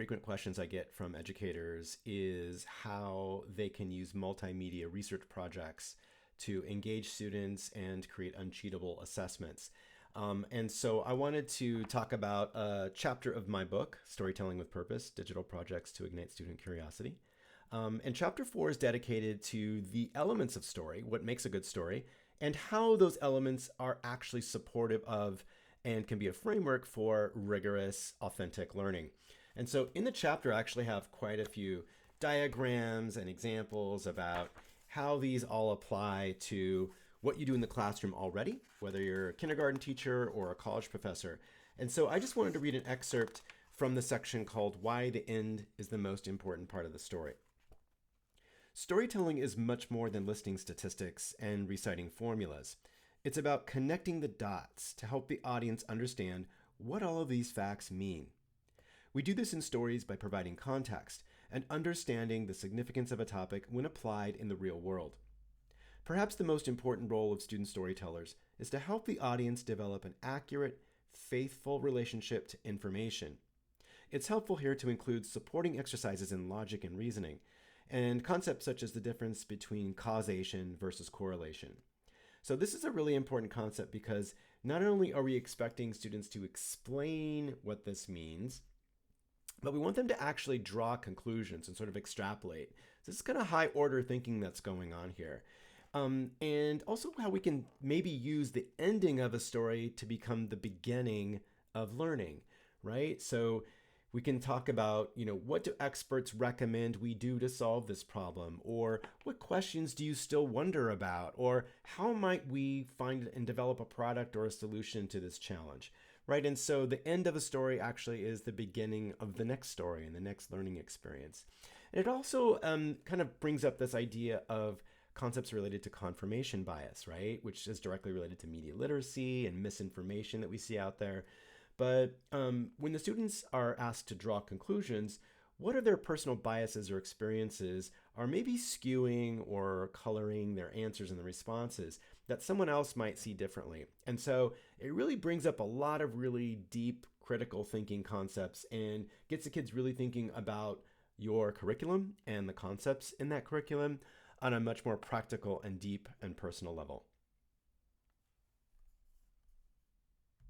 frequent questions I get from educators is how they can use multimedia research projects to engage students and create uncheatable assessments. And so I wanted to talk about a chapter of my book, Storytelling with Purpose, Digital Projects to Ignite Student Curiosity. And chapter 4 is dedicated to the elements of story, what makes a good story, and how those elements are actually supportive of and can be a framework for rigorous, authentic learning. And so in the chapter, I actually have quite a few diagrams and examples about how these all apply to what you do in the classroom already, whether you're a kindergarten teacher or a college professor. And so I just wanted to read an excerpt from the section called Why the End is the Most Important Part of the Story. Storytelling is much more than listing statistics and reciting formulas. It's about connecting the dots to help the audience understand what all of these facts mean. We do this in stories by providing context and understanding the significance of a topic when applied in the real world. Perhaps the most important role of student storytellers is to help the audience develop an accurate, faithful relationship to information. It's helpful here to include supporting exercises in logic and reasoning, and concepts such as the difference between causation versus correlation. So this is a really important concept because not only are we expecting students to explain what this means, but we want them to actually draw conclusions and sort of extrapolate. So this is kind of high order thinking that's going on here. And also how we can maybe use the ending of a story to become the beginning of learning, right? So we can talk about, what do experts recommend we do to solve this problem? Or what questions do you still wonder about? Or how might we find and develop a product or a solution to this challenge, right? And so the end of a story actually is the beginning of the next story and the next learning experience. And it also kind of brings up this idea of concepts related to confirmation bias, right? Which is directly related to media literacy and misinformation that we see out there. But when the students are asked to draw conclusions, what are their personal biases or experiences are maybe skewing or coloring their answers and the responses that someone else might see differently? And so it really brings up a lot of really deep critical thinking concepts and gets the kids really thinking about your curriculum and the concepts in that curriculum on a much more practical and deep and personal level.